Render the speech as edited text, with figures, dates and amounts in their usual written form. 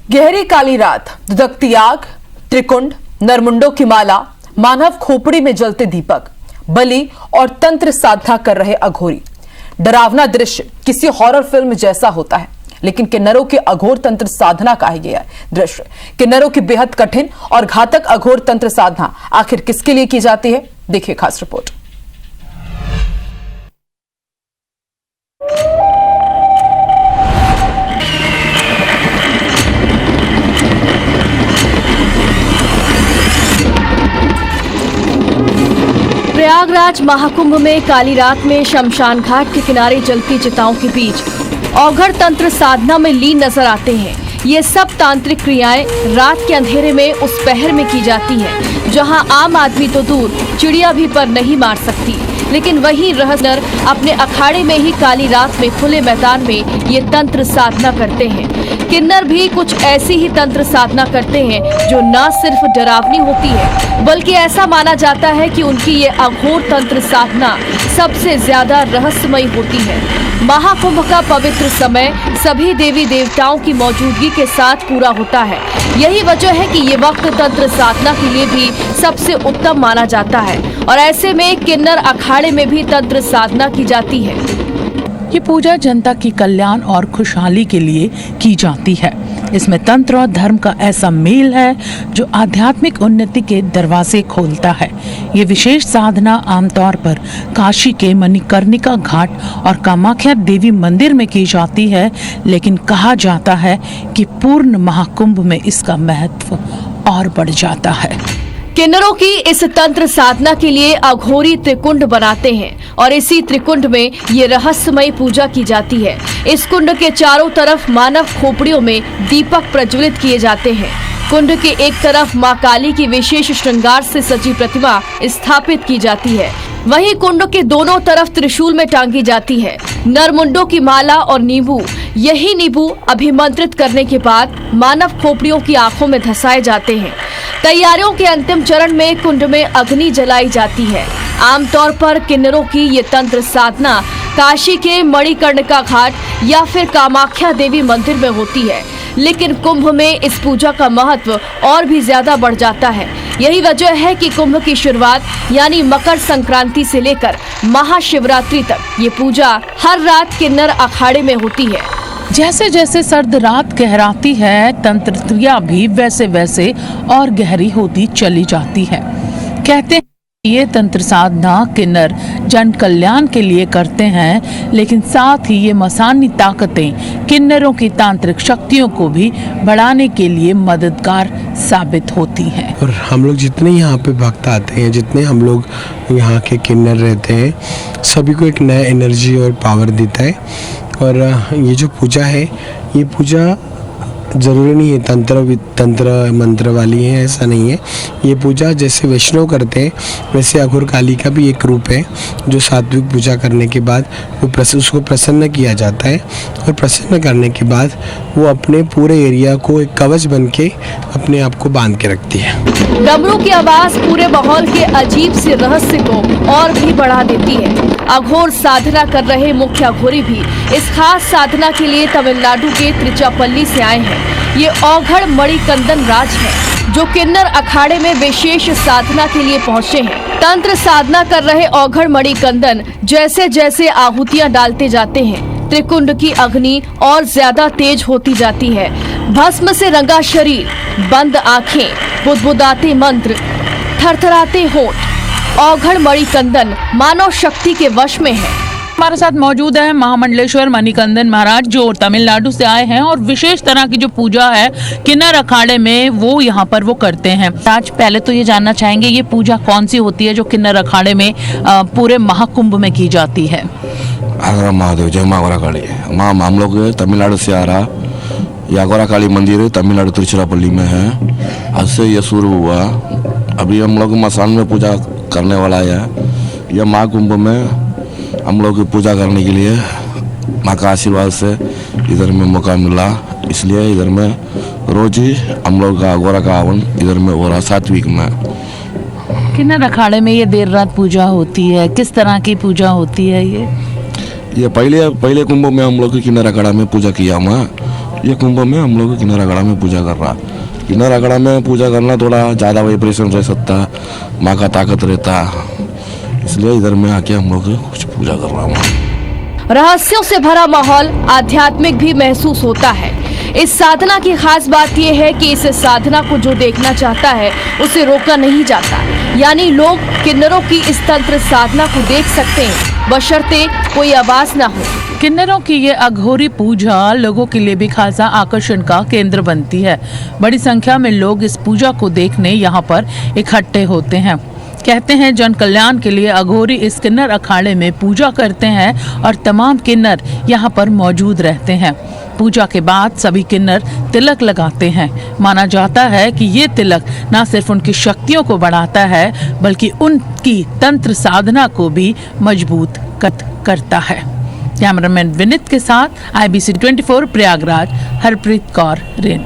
गहरी काली रात, धधकती आग, त्रिकुंड, नरमुंडों की माला, मानव खोपड़ी में जलते दीपक, बलि और तंत्र साधना कर रहे अघोरी। डरावना दृश्य किसी हॉरर फिल्म जैसा होता है, लेकिन किन्नरों के अघोर तंत्र साधना का है यह दृश्य। किन्नरों की बेहद कठिन और घातक अघोर तंत्र साधना आखिर किसके लिए की जाती है, देखिए खास रिपोर्ट। प्रयागराज महाकुंभ में काली रात में शमशान घाट के किनारे जलती चिताओं के बीच औघड़ तंत्र साधना में लीन नजर आते हैं। ये सब तांत्रिक क्रियाएं रात के अंधेरे में उस पहर में की जाती हैं, जहां आम आदमी तो दूर, चिड़िया भी पर नहीं मार सकती। लेकिन वही रहस्यनर अपने अखाड़े में ही काली रात में खुले मैदान में ये तंत्र साधना करते हैं। किन्नर भी कुछ ऐसी ही तंत्र साधना करते हैं, जो न सिर्फ डरावनी होती है, बल्कि ऐसा माना जाता है कि उनकी ये अघोर तंत्र साधना सबसे ज्यादा रहस्यमयी होती है। महाकुंभ का पवित्र समय सभी देवी देवताओं की मौजूदगी के साथ पूरा होता है। यही वजह है कि ये वक्त तंत्र साधना के लिए भी सबसे उत्तम माना जाता है, और ऐसे में किन्नर अखाड़े में भी तंत्र साधना की जाती है। ये पूजा जनता की कल्याण और खुशहाली के लिए की जाती है। इसमें तंत्र और धर्म का ऐसा मेल है जो आध्यात्मिक उन्नति के दरवाजे खोलता है। ये विशेष साधना आमतौर पर काशी के मणिकर्णिका घाट और कामाख्या देवी मंदिर में की जाती है, लेकिन कहा जाता है कि पूर्ण महाकुंभ में इसका महत्व और बढ़ जाता है। किन्नरों की इस तंत्र साधना के लिए अघोरी त्रिकुंड बनाते हैं, और इसी त्रिकुंड में ये रहस्यमयी पूजा की जाती है। इस कुंड के चारों तरफ मानव खोपड़ियों में दीपक प्रज्वलित किए जाते हैं। कुंड के एक तरफ मां काली की विशेष श्रृंगार से सजी प्रतिमा स्थापित की जाती है। वहीं कुंड के दोनों तरफ त्रिशूल में टांगी जाती है नरमुंडों की माला और नींबू। यही नींबू अभिमंत्रित करने के बाद मानव खोपड़ियों की आंखों में धंसाए जाते हैं। तैयारियों के अंतिम चरण में कुंड में अग्नि जलाई जाती है। आमतौर पर किन्नरों की ये तंत्र साधना काशी के मणिकर्णिका घाट या फिर कामाख्या देवी मंदिर में होती है, लेकिन कुंभ में इस पूजा का महत्व और भी ज्यादा बढ़ जाता है। यही वजह है कि कुंभ की शुरुआत यानी मकर संक्रांति से लेकर महाशिवरात्रि तक ये पूजा हर रात किन्नर अखाड़े में होती है। जैसे जैसे सर्द रात गहराती है, तंत्र क्रिया भी वैसे वैसे और गहरी होती चली जाती है। कहते हैं ये तंत्र साधना किन्नर जन कल्याण के लिए करते हैं, लेकिन साथ ही ये मसानी ताकतें किन्नरों की तांत्रिक शक्तियों को भी बढ़ाने के लिए मददगार साबित होती हैं। और हम लोग जितने यहाँ पे भक्त आते हैं, जितने हम लोग यहाँ के किन्नर रहते हैं, सभी को एक नया एनर्जी और पावर देता है। और ये जो पूजा है, ये पूजा ज़रूरी नहीं है तंत्र मंत्र वाली है, ऐसा नहीं है। ये पूजा जैसे वैष्णव करते हैं, वैसे अघोर काली का भी एक रूप है, जो सात्विक पूजा करने के बाद उसको प्रसन्न किया जाता है, और प्रसन्न करने के बाद वो अपने पूरे एरिया को एक कवच बन के अपने आप को बांध के रखती है। डमरू की आवाज पूरे माहौल के अजीब से रहस्य को और भी बढ़ा देती है। अघोर साधना कर रहे मुख्य अघोरी भी इस खास साधना के लिए तमिलनाडु के त्रिचापल्ली से आए हैं। ये औघड़ मणिकंदन राज है, जो किन्नर अखाड़े में विशेष साधना के लिए पहुंचे हैं। तंत्र साधना कर रहे औघड़ मणिकंदन जैसे जैसे आहुतियां डालते जाते हैं, त्रिकुंड की अग्नि और ज्यादा तेज होती जाती है। भस्म से रंगा शरीर, बंद आंखें, बुदबुदाते मंत्र, थरथराते होंठ, औघड़ मणिकंदन मानव शक्ति के वश में है। हमारे साथ मौजूद है महामंडलेश्वर मणिकंदन महाराज, जो तमिलनाडु से आए हैं और विशेष तरह की जो पूजा है किन्नर अखाड़े में वो यहाँ पर वो करते हैं। आज पहले तो ये जानना चाहेंगे, ये पूजा कौन सी होती है जो किन्नर अखाड़े में पूरे महाकुंभ में की जाती है? महादेव, जय माँ अघोरा काली। हम लोग तमिलनाडु से आ रहा, ये अघोरा काली मंदिर तमिलनाडु तिरुचिरापल्ली में है। आज से ये शुरू हुआ। अभी हम लोग मसान में पूजा करने वाला है। यह महाकुंभ में हम लोग की पूजा करने के लिए माँ का आशीर्वाद से इधर में मौका मिला, इसलिए इधर में रोज ही हम लोग का अघोरा का हवन इधर में हो रहा सात्विक में। किन्नर अखाड़े में ये देर रात पूजा होती है, किस तरह की पूजा होती है ये? ये पहले कुंभ में हम लोग किन्नर अखाड़ा में पूजा किया हुआ, ये कुंभ में हम लोग किन्नर अखाड़ा में पूजा कर रहा। किन्नर अखाड़ा में पूजा करना थोड़ा ज़्यादा वाइब्रेशन रह सकता, माँ का ताकत रहता, इसलिए इधर में आके हम लोग कुछ पूजा कर रहा हूँ। रहस्यों से भरा माहौल आध्यात्मिक भी महसूस होता है। इस साधना की खास बात यह है कि इस साधना को जो देखना चाहता है उसे रोका नहीं जाता, यानी लोग किन्नरों की इस तंत्र साधना को देख सकते हैं बशर्ते कोई आवाज न हो। किन्नरों की ये अघोरी पूजा लोगों के लिए भी खासा आकर्षण का केंद्र बनती है। बड़ी संख्या में लोग इस पूजा को देखने यहाँ पर इकट्ठे होते हैं। कहते हैं जन कल्याण के लिए अघोरी इस किन्नर अखाड़े में पूजा करते हैं और तमाम किन्नर यहाँ पर मौजूद रहते हैं। पूजा के बाद सभी किन्नर तिलक लगाते हैं। माना जाता है कि ये तिलक न सिर्फ उनकी शक्तियों को बढ़ाता है बल्कि उनकी तंत्र साधना को भी मजबूत करता है। कैमरामैन विनीत के साथ IBC 24 प्रयागराज, हरप्रीत कौर रेन।